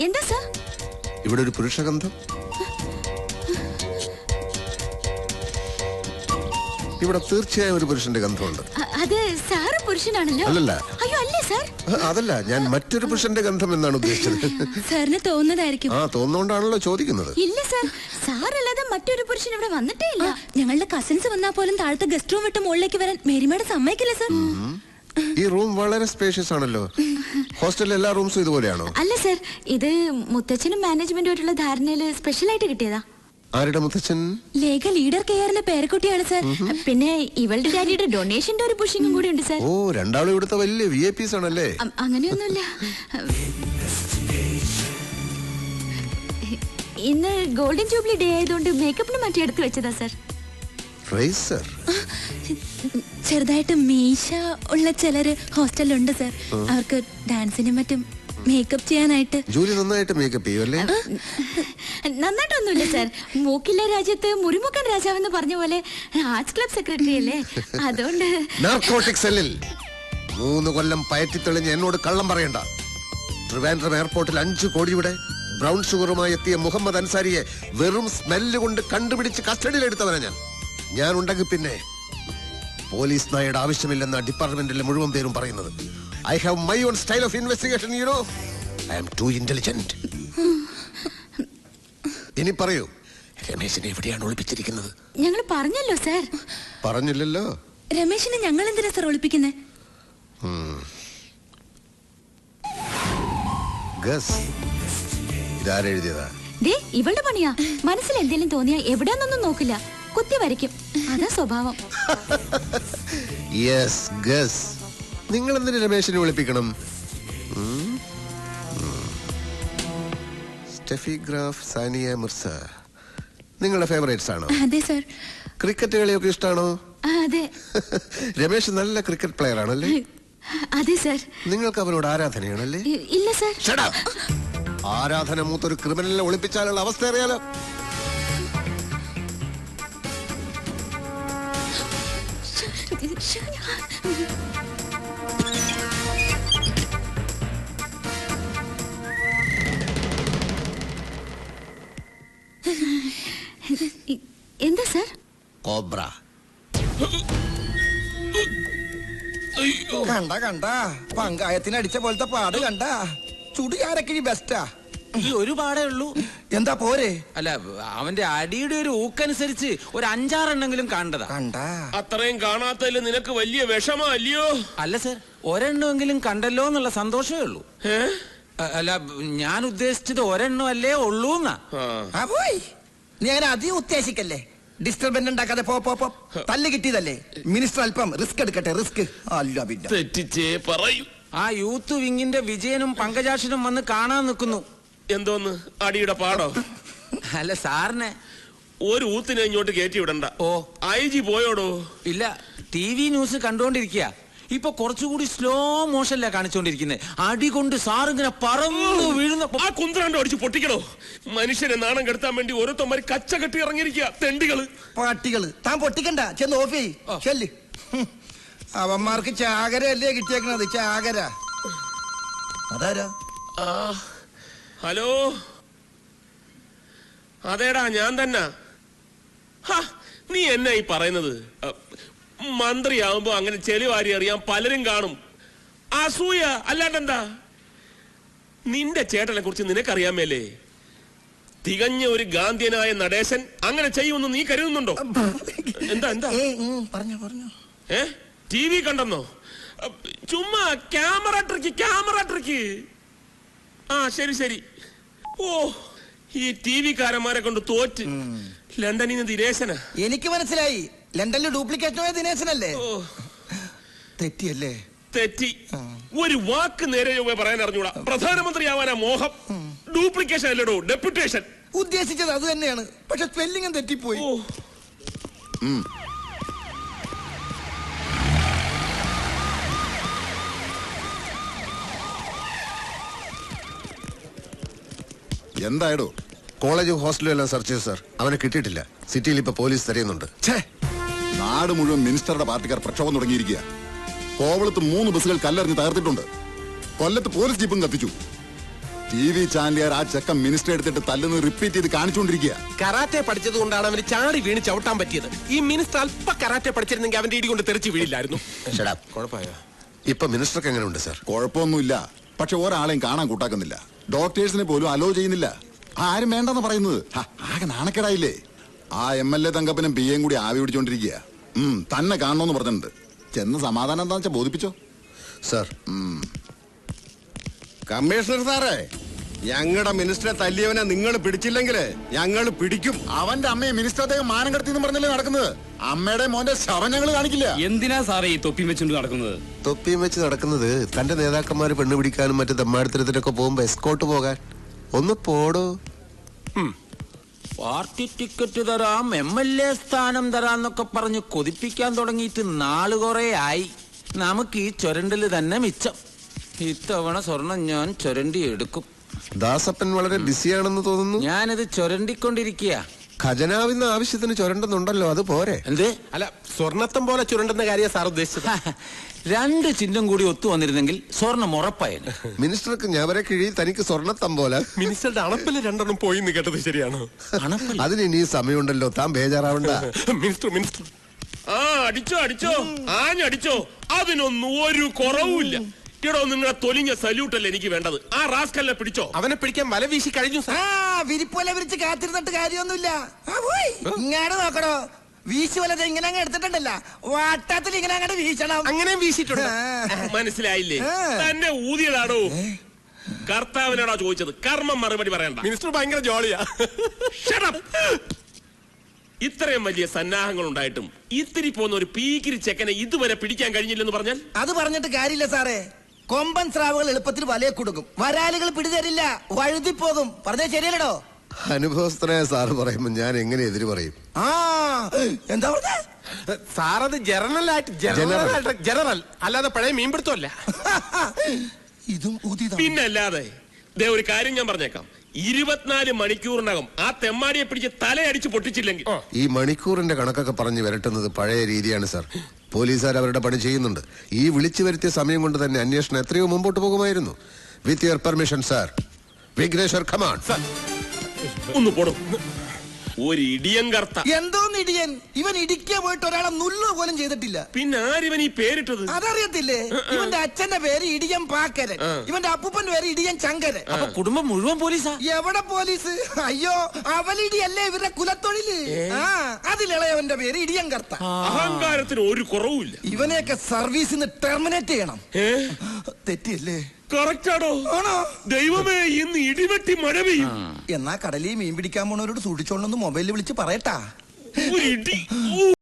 എന്താ സർ? ഇവിടെ ഒരു പുരുഷഗന്ധം. ഇവിടെ തീർച്ചയായും ഒരു പുരുഷന്റെ ഗന്ധമുണ്ട്. അത് സാറ് പുരുഷനാണല്ലോ. അല്ലല്ല. അയ്യോ അല്ലേ സാർ? അതല്ല, ഞാൻ മറ്റൊരു പുരുഷന്റെ ഗന്ധം എന്നാണ് ഉദ്ദേശിച്ചത്. സാറിന് തോന്നുന്നതായിരിക്കും. തോന്നുകൊണ്ടാണല്ലോ ചോദിക്കുന്നത്. ഇല്ല സാർ, സാറല്ലാതെ മറ്റൊരു പുരുഷൻ ഇവിടെ വന്നിട്ടേ ഇല്ല. ഞങ്ങളുടെ കസിൻസ് വന്നാൽ പോലും താഴത്തെ ഗസ്റ്റ് റൂം വിട്ട് മുകളിലേക്ക് വരാൻ മേരിമേടെ സമ്മതിക്കില്ല സാർ. ഈ റൂം വളരെ സ്പേഷ്യസ് ആണല്ലോ. ഹോസ്റ്റലിലെ എല്ലാ റൂംസും ഇതുപോലെയാണോ? അല്ല സാർ, ഇത് മുത്തച്ഛനും മാനേജ്മെന്റുമായിട്ടുള്ള ധാരണയില് സ്പെഷ്യൽ ആയിട്ട് കിട്ടിയതാ. ആരുടെ മുത്തച്ഛൻ? ലേഖ ലീഡർ കെയറിന്റെ പേരക്കുട്ടിയാണ് സാർ. പിന്നെ ഇവളുടെ ഡാഡിയുടെ ഡൊണേഷന്റെ ഒരു പുഷിങ്ങും കൂടി ഉണ്ട് സാർ. ഓ, രണ്ടാളും ഇവിടുത്തെ വലിയ വിഐപീസ് ആണല്ലേ? അങ്ങനെയൊന്നുമില്ല. ഇന്ന് ഗോൾഡൻ ജൂബിലി ഡേ ആയതുകൊണ്ട് മേക്കപ്പിന് മാറ്റി എടുത്തു വെച്ചതാ സാർ. ചെറുതായിട്ട് മീശ ഉള്ള ചിലര് ഹോസ്റ്റലിലുണ്ട് സാർ. അവർക്ക് ഡാൻസിനും മറ്റും മേക്കപ്പ് ചെയ്യാനായിട്ട്. ജൂലി നന്നായിട്ട് മേക്കപ്പ് ചെയ്യുമല്ലേ? നന്നായിട്ടൊന്നുമില്ല സാർ. മൂക്കില്ല രാജ്യത്ത് മുറിമുക്കൻ രാജാവെന്ന് പറഞ്ഞ പോലെ ആർട്സ് ക്ലബ് സെക്രട്ടറി അല്ലേ, അതുകൊണ്ട്. നാർക്കോട്ടിക് സെല്ലിൽ 3 കൊല്ലം പയറ്റി തെളിഞ്ഞ് എന്നോട് കള്ളം പറയണ്ട. ട്രിവാൻഡ്രം എയർപോർട്ടിൽ 5 കോടിയുടെ ബ്രൗൺ ഷുഗറുമായി എത്തിയ മുഹമ്മദ് അൻസാരിയെ വെറും സ്മെല്ല് കൊണ്ട് കണ്ടുപിടിച്ച് കസ്റ്റഡിയിലെടുത്തവനാ ഞാൻ ഉണ്ടെങ്കിൽ പിന്നെ പോലീസ് നായയുടെ ആവശ്യമില്ലെന്ന ഡിപ്പാർട്ട്മെന്റിലെ മുഴുവൻ പേരും പറയുന്നത്. I have my own style of investigation, you know. I am too intelligent. ഇനി പറയൂ, രമേശിനെ എവിടെയാണ് ഒളിപ്പിച്ചിരിക്കുന്നത്? ഞങ്ങൾ പറഞ്ഞല്ലോ സാർ. പറഞ്ഞില്ലല്ലോ. രമേശിനെ ഞങ്ങൾ എന്തിനാ സാർ ഒളിപ്പിക്കുന്നത്? ഇതാരെഴുതിയതാ? ഇവളുടെ പണിയാ. മനസ്സിൽ എന്തെങ്കിലും തോന്നിയാ എവിടെയാന്നൊന്നും നോക്കില്ല, കുത്തി വരയ്ക്കും. അതാ സ്വഭാവം. Yes, guess. നിങ്ങൾ എന്തിനു രമേശിനെ വിളിപ്പിക്കണം? സ്റ്റെഫി ഗ്രാഫ്, സാനിയ മിർസ നിങ്ങളുടെ ഫേവറേറ്റ്സ് ആണോ? അതെ സർ. ക്രിക്കറ്റ് കളിയൊക്കെ ഇഷ്ടമാണോ? അതെ. രമേശ് നല്ല ക്രിക്കറ്റ് പ്ലെയർ ആണല്ലേ? അതെ സർ. നിങ്ങൾക്ക് അവനോട് ആരാധനയാണല്ലേ? ഇല്ല സർ. ആരാധന മൂത്തൊരു ക്രിമിനലിനെ ഒളിപ്പിച്ചാലുള്ള അവസ്ഥ അറിയാലോ. എന്താ സർ? കോബ്ര. കണ്ട പങ്കായത്തിന് അടിച്ച പോലത്തെ പാട് കണ്ട. ചുടുകാരക്കിഴി ബെസ്റ്റാ. ഈ ഒരു പാടേ ഉള്ളൂ. എന്താ പോരെ? അല്ല, അവന്റെ അടിയുടെ ഒരു ഊക്കനുസരിച്ച് ഒരു 5-6 എണ്ണെങ്കിലും കണ്ടതാ. അത്രയും കാണാത്തതിൽ നിനക്ക് വലിയ വിഷമല്ലയോ? അല്ല സർ, ഒരെണ്ണമെങ്കിലും കണ്ടല്ലോ എന്നുള്ള സന്തോഷമേ ഉള്ളൂ. അല്ല, ഞാൻ ഉദ്ദേശിച്ചത് ഒരെണ്ണമല്ലേ ഉള്ളൂ എന്നാ. നീ അങ്ങനെ അധികം ഉദ്ദേശിക്കല്ലേ. ഡിസ്റ്റർബൻസ് ഉണ്ടാക്കാതെ പോ. തല്ല് കിട്ടിയതല്ലേ. മിനിസ്റ്റർ അല്പം റിസ്ക് എടുക്കട്ടെ. റിസ്ക് അല്ല പിന്നെ തെറ്റിച്ചേ പറയൂ. ആ യൂത്ത് വിങ്ങിന്റെ വിജയനും പങ്കജാക്ഷനും വന്ന് കാണാൻ നിൽക്കുന്നു. എന്തോന്ന് അടിയുടെ പാടോ? അല്ല സാറിനെ ഒരു ഊത്തിനെ ഇങ്ങോട്ട് കയറ്റി വിടണ്ട. IG പോയോടോ? ഇല്ല, TV ന്യൂസ് കണ്ടുകൊണ്ടിരിക്കുക. ഇപ്പൊ കുറച്ചുകൂടി സ്ലോ മോഷനിലാ കാണിച്ചോണ്ടിരിക്കുന്നത്. അടി കൊണ്ട് സാറിങ്ങനെ പറന്നു വീഴുന്ന ആ കുന്ത്രാണ്ട് അടിച്ച് പൊട്ടിക്കണോ? മനുഷ്യനെ നാണം കെടുത്താൻ വേണ്ടി ഓരോരുത്തന്മാര് കച്ച കെട്ടി ഇറങ്ങിയിരിക്കുക. തെണ്ടികള്, പാട്ടികള്. താൻ പൊട്ടിക്കണ്ട, ചെന്ന് ഓഫ് ചെയ്യ്. ചെല്ല്. അവന്മാർക്ക് ചാകരയല്ലേ കിട്ടിയേക്കണത്, ചാകര. അതാരാ? ഹലോ, അതേടാ ഞാൻ തന്നെ. നീ എന്നാ ഈ പറയുന്നത്? മന്ത്രിയാവുമ്പോ അങ്ങനെ ചെളിവാരി അറിയാൻ പലരും കാണും. അസൂയ അല്ലാണ്ടെന്താ? നിന്റെ ചേട്ടനെ കുറിച്ച് നിനക്കറിയാമല്ലേ? തികഞ്ഞ ഒരു ഗാന്ധിയനായ നടേശൻ അങ്ങനെ ചെയ്യുമെന്ന് നീ കരുതുന്നുണ്ടോ? എന്താ പറഞ്ഞു TV കണ്ടെന്നോ? ചുമ്മാ ക്യാമറ ട്രിക്ക്. ശരി. ഓ, ഈ TV കാരന്മാരെ കൊണ്ട് തോറ്റ്. ലണ്ടനിൽ നിന്ന് ദിനേശനാ. എനിക്ക് മനസ്സിലായി. ലണ്ടനിൽ ഡ്യൂപ്ലിക്കേറ്റ് ദിനേശനല്ലേ? തെറ്റിയല്ലേ? തെറ്റി. ഒരു വാക്ക് നേരെ പറയാൻ അറിഞ്ഞൂടാ. പ്രധാനമന്ത്രിയാവാനാ മോഹം. ഡ്യൂപ്ലിക്കേഷൻ അല്ലടോ, ഡെപ്യൂട്ടേഷൻ. ഉദ്ദേശിച്ചത് അത് തന്നെയാണ്, പക്ഷെ സ്പെല്ലിംഗും തെറ്റിപ്പോയി. എന്തായടോ? കോളേജും ഹോസ്റ്റലും എല്ലാം സെർച്ച് ചെയ്തു സാർ. അവനെ കിട്ടിയിട്ടില്ല. സിറ്റിയിൽ ഇപ്പൊ പോലീസ് തിരയുന്നുണ്ട്. നാട് മുഴുവൻ മിനിസ്റ്ററുടെ പാർട്ടിക്കാർ പ്രക്ഷോഭം തുടങ്ങിയിരിക്കുക. കോവളത്ത് 3 ബസ്സുകൾ കല്ലെറിഞ്ഞ് തകർത്തിട്ടുണ്ട്. കൊല്ലത്ത് പോലീസ് ജീപ്പും കത്തിച്ചു. TV ചാനലുകാർ ആ ചെക്കൻ മിനിസ്റ്റർ എടുത്തിട്ട് തല്ലുന്നത് റിപ്പീറ്റ് ചെയ്ത് കാണിച്ചുകൊണ്ടിരിക്കുക. കരാറ്റെ പഠിച്ചത് കൊണ്ടാണ് അവന് ചാടി വീണ് ചവിട്ടാൻ പറ്റിയത്. ഈ മിനിസ്റ്റർ അല്പ കരാറ്റെ പഠിച്ചിരുന്നെങ്കിൽ അവന്റെ ഇടി കൊണ്ട് തെറിച്ച് വീഴില്ലായിരുന്നു. കുഴപ്പമായോ? ഇപ്പൊ മിനിസ്റ്റർക്ക് എങ്ങനെയുണ്ട് സാർ? കുഴപ്പമൊന്നുമില്ല. പക്ഷെ ഒരാളെയും കാണാൻ കൂട്ടാക്കുന്നില്ല. ഡോക്ടേഴ്സിനെ പോലും അലോ ചെയ്യുന്നില്ല. ആരും വേണ്ടെന്ന് പറയുന്നത്. ആകെ നാണക്കേടായില്ലേ? ആ MLA തങ്കപ്പനും PAയും കൂടി ആവി പിടിച്ചോണ്ടിരിക്കുക. തന്നെ കാണണമെന്ന് പറഞ്ഞിട്ടുണ്ട്. ചെന്ന് സമാധാനം എന്താ വെച്ചാൽ ബോധിപ്പിച്ചോ സാർ. കമ്മീഷണർ സാറേ, ഞങ്ങളുടെ മിനിസ്റ്ററെ തല്ലിയവനെ നിങ്ങൾ പിടിച്ചില്ലെങ്കിൽ ഞങ്ങൾ പിടിക്കും. അവന്റെ അമ്മയെ മിനിസ്റ്റർ അദ്ദേഹം മാനം കടത്തിന്ന് പറഞ്ഞല്ലേ നടക്കുന്നത്. അമ്മയുടെ മോന്റെ ശവം ഞങ്ങൾ കാണിക്കില്ല. എന്തിനാ സാറേ ഈ തൊപ്പി വെച്ചുകൊണ്ട് നടക്കുന്നത്? തൊപ്പിയും വെച്ച് നടക്കുന്നത് തന്റെ നേതാക്കന്മാര് പെണ്ണ് പിടിക്കാനും മറ്റു തെമ്മാടിത്തരത്തിനൊക്കെ പോകുമ്പോ എസ്കോട്ട് പോകാൻ. ഒന്ന് പോടോ. പാർട്ടി ടിക്കറ്റ് തരാം, MLA സ്ഥാനം തരാന്നൊക്കെ പറഞ്ഞ് കൊതിപ്പിക്കാൻ തുടങ്ങിയിട്ട് നാള് കുറെ ആയി. നമുക്ക് ഈ ചുരണ്ടല് തന്നെ മിച്ചം. ഇത്തവണ സ്വർണം ഞാൻ ചുരണ്ടി എടുക്കും. ദാസപ്പൻ വളരെ ബിസിയാണെന്ന് തോന്നുന്നു. ഞാനിത് ചുരണ്ടിക്കൊണ്ടിരിക്കുക. ഖജനാവിന്ന് ആവശ്യത്തിന് ചുരണ്ടുന്നുണ്ടല്ലോ, അത് പോരെ? എന്ത്? അല്ല, സ്വർണത്തം പോലെ ചുരണ്ടെന്ന കാര്യം സാർ ഉദ്ദേശിച്ചത്. 2 ചിഹ്നം കൂടി ഒത്തു വന്നിരുന്നെങ്കിൽ സ്വർണം ഉറപ്പായിരുന്നു. മിനിസ്റ്റർക്ക് ഞവരെ കിഴി, തനിക്ക് സ്വർണ്ണത്തം പോലെ. മിനിസ്റ്ററുടെ അണപ്പില് 2 പോയി എന്ന് കേട്ടത് ശരിയാണോ? അതിന് ഇനി സമയമുണ്ടല്ലോ, താൻ ബേജാറാവണ്ട. മിനിസ്റ്റർ ആ അടിച്ചോ ആഞ്ഞടിച്ചോ, അതിനൊന്നും ഒരു കുറവുമില്ല. ഇടോ, നിങ്ങളെ തൊലിഞ്ഞ സല്യൂട്ടല്ലേ എനിക്ക് വേണ്ടത്. ആ റാസ്കലിനെ പിടിച്ചോ. അവനെ പിടിക്കാൻ വല വീശി കഴിഞ്ഞു. വിരിപ്പോലെ വിരിച്ച് കാത്തിരുന്നിട്ട് കാര്യമൊന്നുമില്ല. ഇങ്ങാട് നോക്കണോ, വീശി വലത് ഇങ്ങനെ അങ്ങ് എടുത്തിട്ടുണ്ടല്ല, വാട്ടത്തിൽ ഇങ്ങനെ അങ്ങോട്ട് വീശണം. അങ്ങനെ വീശിട്ടുണ്ട്. മനസ്സിലായില്ലേ? തന്നെ ഊതിയടാടോ. കർത്താവിനാടാ ചോദിച്ചത്, കർമ്മം മറുപടി പറയണ്ട. മിനിസ്റ്റർ ഭയങ്കര ജോളിയാ. ഇത്രയും വലിയ സന്നാഹങ്ങൾ ഉണ്ടായിട്ടും ഇത്തിരി പോകുന്ന ഒരു പീക്കിരി ചെക്കനെ ഇതുവരെ പിടിക്കാൻ കഴിഞ്ഞില്ലെന്ന് പറഞ്ഞാൽ അത് പറഞ്ഞിട്ട് കാര്യമില്ല സാറേ. കൊമ്പൻ സ്രാവുകൾ എളുപ്പത്തിൽ വലയെ കൊടുക്കും, വരാലുകൾ പിടിതരില്ല, വഴുതിപ്പോകും. പറഞ്ഞേ ശരിയല്ലടോ? അനുഭവസ്ഥനായ സാറ് പറയുമ്പോ ഞാൻ എങ്ങനെ എതിര് പറയും? എന്താ പറഞ്ഞ സാറത് ജനറൽ അല്ലാതെ പഴയ മീൻപിടുത്തമല്ല. ഇതും പിന്നല്ലാതെ. ഒരു കാര്യം ഞാൻ പറഞ്ഞേക്കാം, 24 മണിക്കൂറിനകം ആ തെമ്മാടിയെ പിടിച്ച് തലയടിച്ച് പൊട്ടിച്ചില്ലെങ്കിൽ. ഈ മണിക്കൂറിന്റെ കണക്കൊക്കെ പറഞ്ഞു വരട്ടുന്നത് പഴയ രീതിയാണ് സാർ. പോലീസുകാർ അവരുടെ പണി ചെയ്യുന്നുണ്ട്. ഈ വിളിച്ചു വരുത്തിയ സമയം കൊണ്ട് തന്നെ അന്വേഷണം എത്രയോ മുമ്പോട്ട് പോകുമായിരുന്നു. With your permission sir. Vigneshwar, come on. ഒന്ന് പോടും. ഒരു ഇടിയൻ കർത്ത. എന്തോന്ന് ഇടിയൻ? ഇവൻ ഇടിക്കാൻ പോയിട്ട് ഒരാളെ നുള്ളു പോലും ചെയ്തിട്ടില്ല. പിന്നെ ആരിവൻ ഈ പേരിട്ടത്? അതറിയത്തില്ലേ? ഇവന്റെ അച്ഛന്റെ പേര് ഇടിയൻ പാക്കരൻ, ഇവന്റെ അപ്പൂപ്പന്റെ പേര് ഇടിയൻ ചങ്കരൻ. അപ്പൊ കുടുംബം മുഴുവൻ പോലീസാ? എവിടെ പോലീസ്? അയ്യോ, അവലിടിയല്ലേ ഇവരുടെ കുലത്തൊഴില്. അതിലിളയവന്റെ പേര് ഇടിയൻ കർത്ത. അഹങ്കാരത്തിന് ഒരു കുറവുമില്ല. ഇവനെയൊക്കെ സർവീസിന്ന് ടെർമിനേറ്റ് ചെയ്യണം. തെറ്റിയല്ലേ? കറക്റ്റാണോ? ദൈവമേ, ഇന്ന് ഇടിവെട്ടി മഴ പെയ്യും. എന്നാ കടലിൽ മീൻ പിടിക്കാൻ പോണവരോട് സൂക്ഷിച്ചോളൊന്ന് മൊബൈലിൽ വിളിച്ച് പറയട്ടാ. ഒരു ഇടി.